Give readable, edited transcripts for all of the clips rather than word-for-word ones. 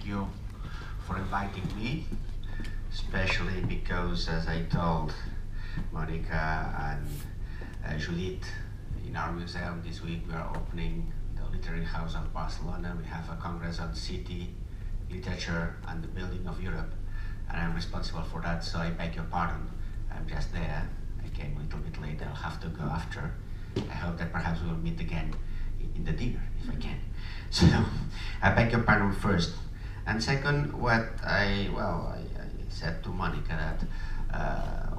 you for inviting me, especially because, as I told Monica and Judith, in our museum this week we are opening the Literary House of Barcelona. We have a Congress on City, Literature and the Building of Europe, and I'm responsible for that, so I beg your pardon. I'm just there. I came a little bit late. I'll have to go after. I hope that perhaps we will meet again in the dinner, if I can. So, I beg your pardon first. And second, I said to Monica that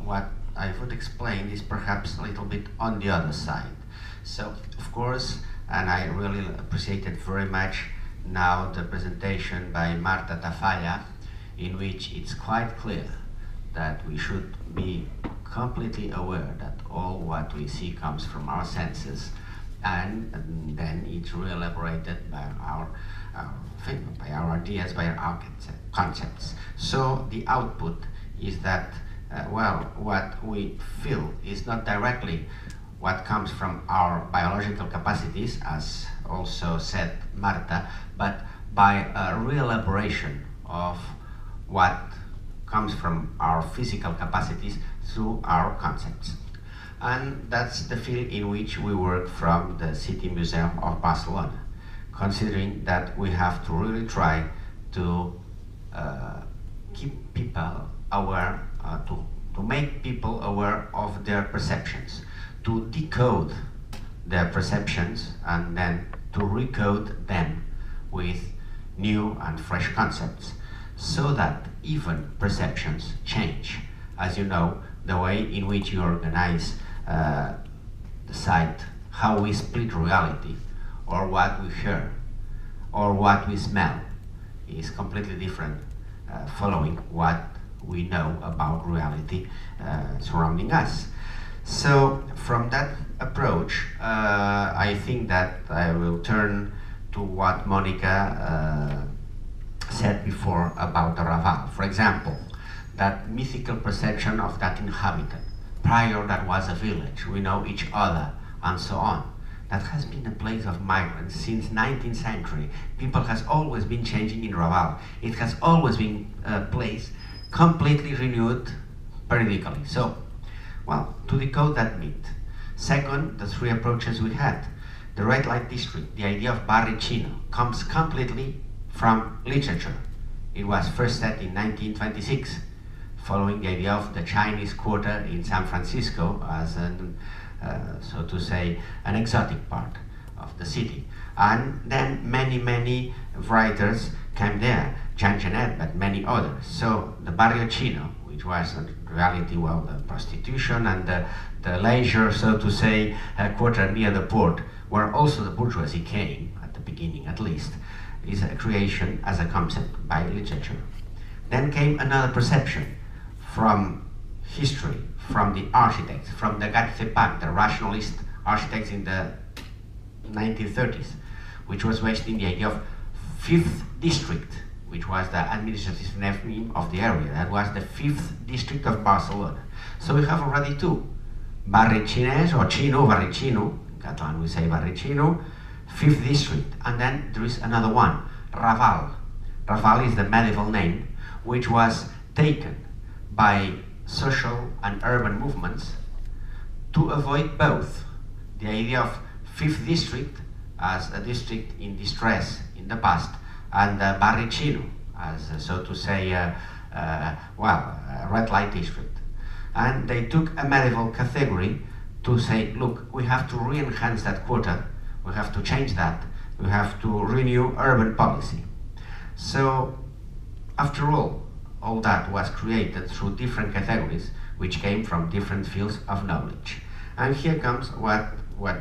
what I would explain is perhaps a little bit on the other side. So, of course, and I really appreciated very much now the presentation by Marta Tafalla, in which it's quite clear that we should be completely aware that all what we see comes from our senses, and then it's really elaborated by our ideas, by our concepts. So the output is that, what we feel is not directly what comes from our biological capacities, as also said Marta, but by a real elaboration of what comes from our physical capacities through our concepts. And that's the field in which we work from the City Museum of Barcelona, considering that we have to really try to keep people aware, to make people aware of their perceptions, to decode their perceptions and then to recode them with new and fresh concepts, so that even perceptions change. As you know, the way in which you organize the site, how we split reality, or what we hear, or what we smell, is completely different following what we know about reality surrounding us. So from that approach, I think that I will turn to what Monica said before about the Raval. For example, that mythical perception of that inhabitant. Prior that was a village, we know each other, and so on. That has been a place of migrants since 19th century. People has always been changing in Raval. It has always been a place completely renewed periodically. So, well, to decode that myth. Second, the three approaches we had. The red light district, the idea of barrio chino, comes completely from literature. It was first set in 1926, following the idea of the Chinese Quarter in San Francisco as an, so to say, an exotic part of the city. And then many writers came there, Jean Genet, but many others. So the barrio chino, which was in reality, well, the prostitution and the leisure, so to say, quarter near the port, where also the bourgeoisie came, at the beginning at least, is a creation as a concept by literature. Then came another perception from history, from the architects, from the Gattepac, the rationalist architects in the 1930s, which was based in the idea of Fifth District, which was the administrative name of the area. That was the Fifth District of Barcelona. So we have already two, Barri Chinès, or Chino, Barri Chino, in Catalan we say Barri Chino, Fifth District, and then there is another one, Raval. Raval is the medieval name, which was taken by social and urban movements to avoid both the idea of Fifth District as a district in distress in the past, and Barri Chino as, so to say, a red light district. And they took a medieval category to say, look, we have to re-enhance that quarter, we have to change that, we have to renew urban policy. So, after all that was created through different categories, which came from different fields of knowledge. And here comes what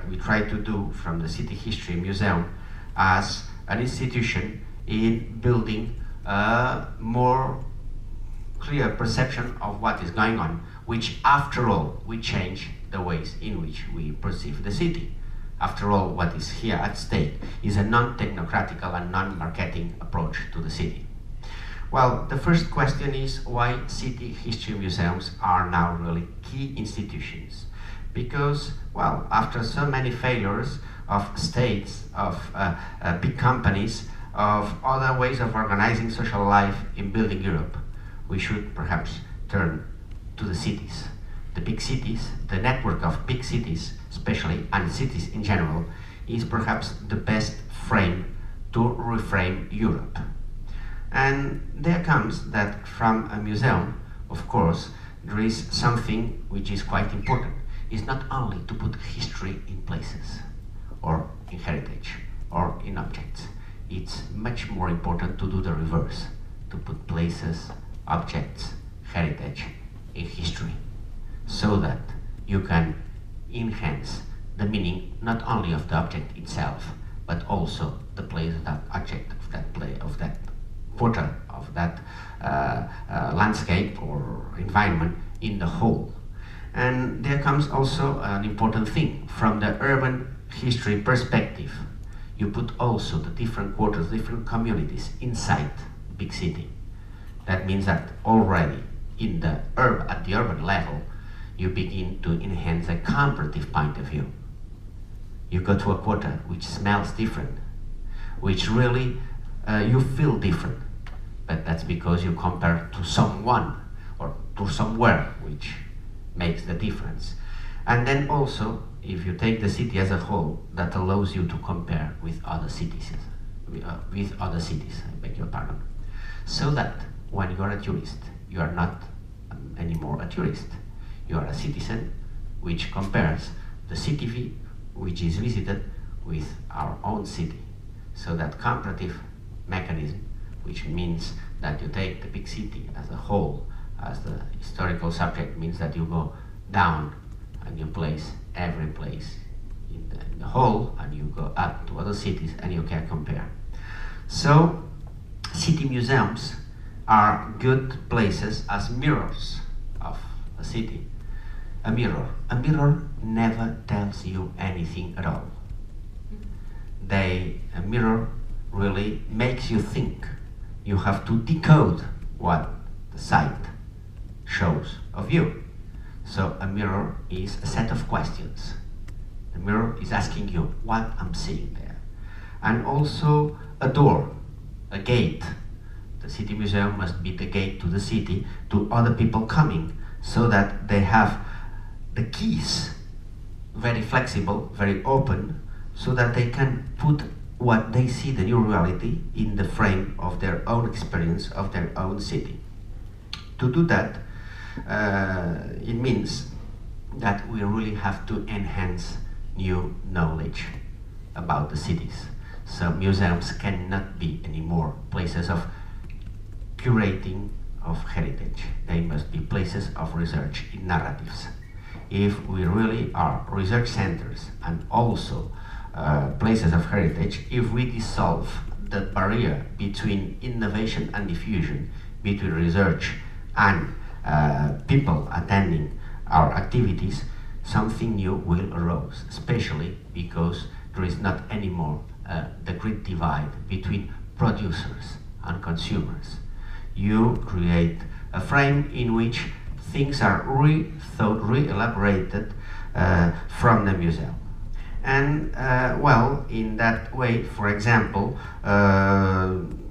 we try to do from the City History Museum as an institution in building a more clear perception of what is going on, which after all, we change the ways in which we perceive the city. After all, what is here at stake is a non-technocratical and non-marketing approach to the city. Well, the first question is why city history museums are now really key institutions. Because, well, after so many failures of states, of big companies, of other ways of organizing social life in building Europe, we should perhaps turn to the cities. The big cities, the network of big cities especially, and cities in general, is perhaps the best frame to reframe Europe. And there comes that from a museum, of course, there is something which is quite important. It's not only to put history in places, or in heritage, or in objects. It's much more important to do the reverse, to put places, objects, heritage in history, so that you can enhance the meaning not only of the object itself, but also the place of that object, of that portrait, of that landscape or environment in the whole. And there comes also an important thing from the urban history perspective. You put also the different quarters, different communities inside the big city. That means that already in the at the urban level, you begin to enhance a comparative point of view. You go to a quarter which smells different, which really you feel different, but that's because you compare to someone or to somewhere which makes the difference. And then also, if you take the city as a whole, that allows you to compare with other cities, I beg your pardon. So that when you are a tourist, you are not anymore a tourist. You are a citizen which compares the city which is visited with our own city. So that comparative mechanism, which means that you take the big city as a whole, as the historical subject, means that you go down and you place every place in the whole, and you go up to other cities and you can compare. So city museums are good places as mirrors of a city. A mirror never tells you anything at all. A mirror really makes you think. You have to decode what the sight shows of you. So a mirror is a set of questions. The mirror is asking you what I'm seeing there. And also a door, a gate. The city museum must be the gate to the city, to other people coming, so that they have the keys very flexible, very open, so that they can put what they see, the new reality, in the frame of their own experience of their own city. To do that, it means that we really have to enhance new knowledge about the cities. So museums cannot be anymore places of curating of heritage. They must be places of research in narratives. If we really are research centers and also places of heritage, if we dissolve the barrier between innovation and diffusion, between research and people attending our activities, something new will arise, especially because there is not anymore the great divide between producers and consumers. You create a frame in which things are rethought, re-elaborated from the museum. And well, in that way, for example,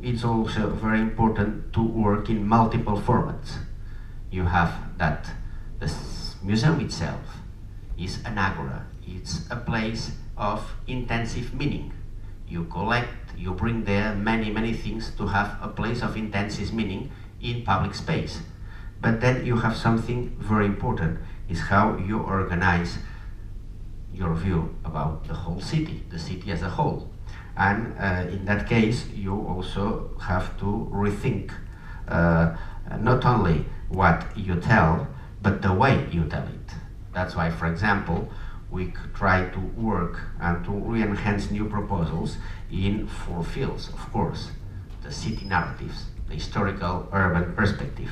it's also very important to work in multiple formats. You have that the museum itself is an agora. It's a place of intensive meaning. You collect, you bring there many things to have a place of intensive meaning in public space. But then you have something very important, is how you organize your view about the whole city, the city as a whole. And in that case, you also have to rethink not only what you tell, but the way you tell it. That's why, for example, we try to work and to re-enhance new proposals in 4 fields, of course. The city narratives, the historical urban perspective,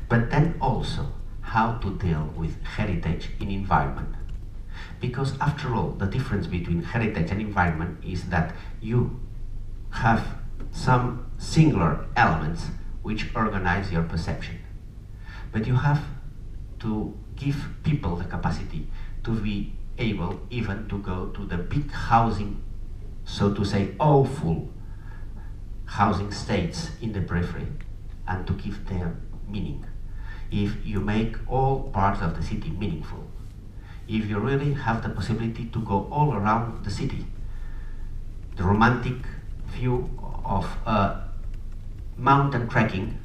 but then also how to deal with heritage in environment. Because after all, the difference between heritage and environment is that you have some singular elements which organize your perception. But you have to give people the capacity to be able even to go to the big housing, so to say, awful housing states in the periphery and to give them meaning. If you make all parts of the city meaningful, if you really have the possibility to go all around the city, the romantic view of mountain trekking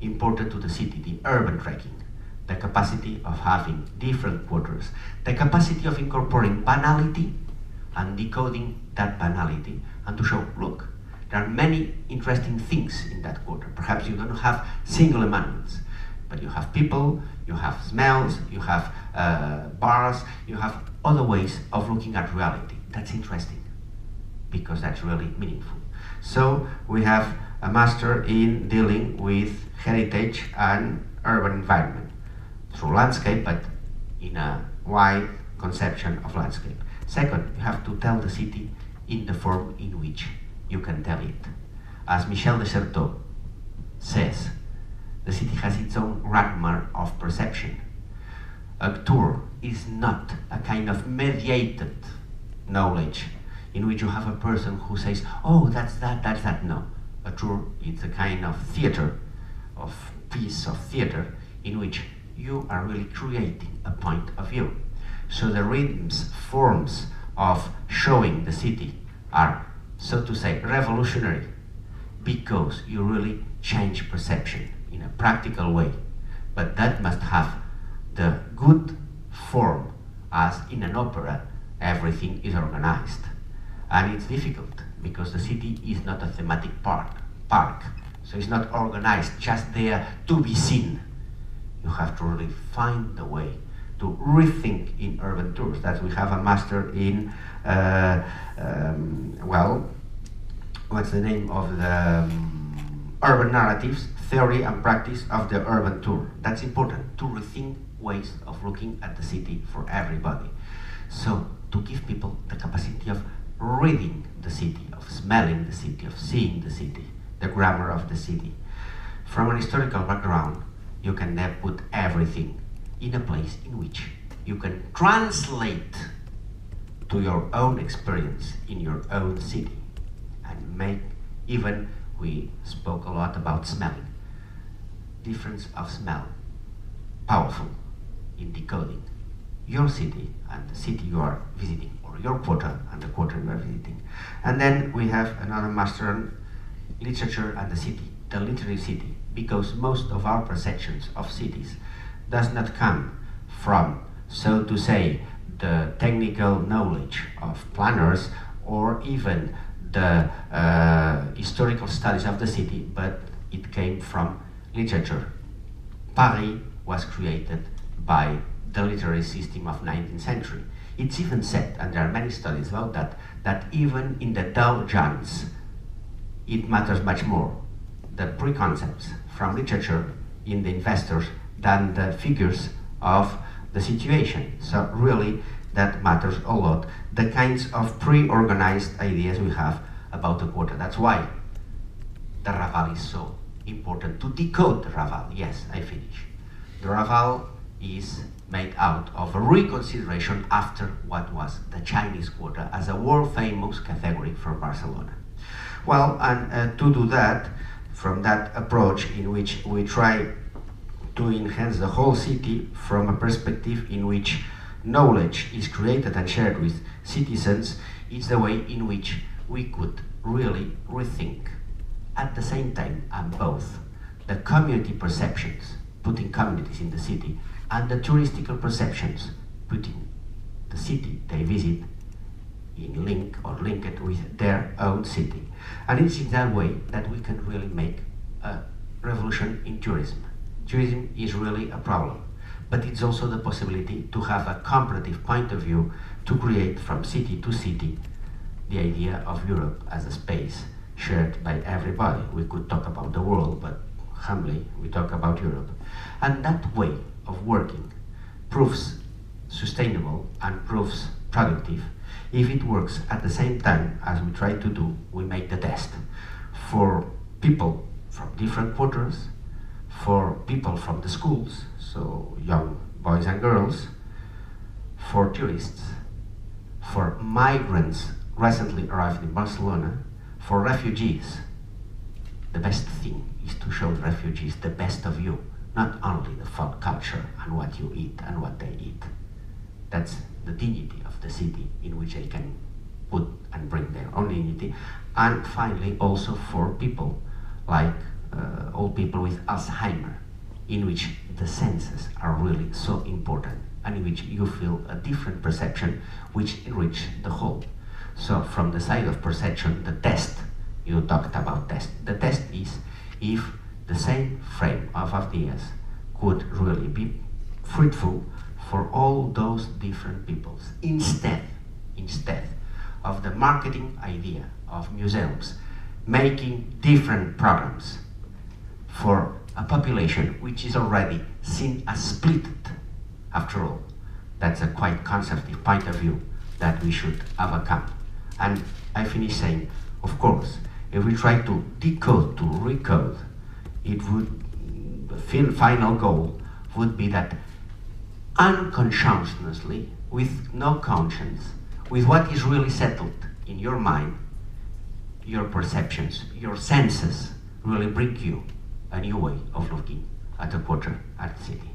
imported to the city, the urban trekking, the capacity of having different quarters, the capacity of incorporating banality and decoding that banality, and to show, look, there are many interesting things in that quarter. Perhaps you don't have single emanations, but you have people, you have smells, you have bars, you have other ways of looking at reality. That's interesting, because that's really meaningful. So we have a master in dealing with heritage and urban environment through landscape, but in a wide conception of landscape. Second, you have to tell the city in the form in which you can tell it. As Michel de Certeau says, the city has its own grammar of perception. A tour is not a kind of mediated knowledge in which you have a person who says, oh, that's that. No. A tour is a kind of theater, of piece of theater, in which you are really creating a point of view. So the rhythms, forms of showing the city are, so to say, revolutionary, because you really change perception in a practical way. But that must have the good form, as in an opera, everything is organized. And it's difficult, because the city is not a thematic park. So it's not organized just there to be seen. You have to really find the way to rethink in urban tours. That we have a master in, well, what's the name of the urban narratives, theory and practice of the urban tour. That's important, to rethink ways of looking at the city for everybody. So to give people the capacity of reading the city, of smelling the city, of seeing the city, the grammar of the city. From an historical background, you can then put everything in a place in which you can translate to your own experience in your own city and make, even we spoke a lot about smelling, difference of smell, powerful in decoding your city and the city you are visiting, or your quarter and the quarter you are visiting. And then we have another master on literature and the city, the literary city, because most of our perceptions of cities does not come from, so to say, the technical knowledge of planners or even the historical studies of the city, but it came from literature. Paris was created by the literary system of 19th century. It's even said, and there are many studies about that, that even in the Dow Jones, it matters much more, the preconcepts from literature in the investors than the figures of the situation. So really, that matters a lot, the kinds of pre-organized ideas we have about the quarter. That's why the Raval is so important, to decode the Raval. Yes, I finish. The Raval is made out of a reconsideration after what was the Chinese quarter as a world-famous category for Barcelona. Well, and to do that, from that approach in which we try to enhance the whole city from a perspective in which knowledge is created and shared with citizens, it's the way in which we could really rethink at the same time, and both the community perceptions, putting communities in the city, and the touristical perceptions, putting the city they visit in link or linked with their own city. And it's in that way that we can really make a revolution in tourism. Tourism is really a problem, but it's also the possibility to have a comparative point of view to create from city to city the idea of Europe as a space shared by everybody. We could talk about the world, but humbly we talk about Europe. And that way of working proves sustainable and proves productive if it works at the same time as we try to do. We make the test for people from different quarters, for people from the schools, so young boys and girls, for tourists, for migrants recently arrived in Barcelona, for refugees, the best thing is to show refugees the best of you, not only the folk culture and what you eat and what they eat. That's the dignity of the city in which they can put and bring their own dignity. And finally, also for people like old people with Alzheimer, in which the senses are really so important, and in which you feel a different perception which enrich the whole. So from the side of perception, the test, you talked about test. The test is if the same frame of ideas could really be fruitful for all those different peoples, instead of the marketing idea of museums making different programs for a population which is already seen as split. After all, that's a quite conservative point of view that we should overcome. And I finish saying, of course, if we try to decode, to recode, it would, the final goal would be that unconsciously, with no conscience, with what is really settled in your mind, your perceptions, your senses really bring you a new way of looking at the quarter, at the city.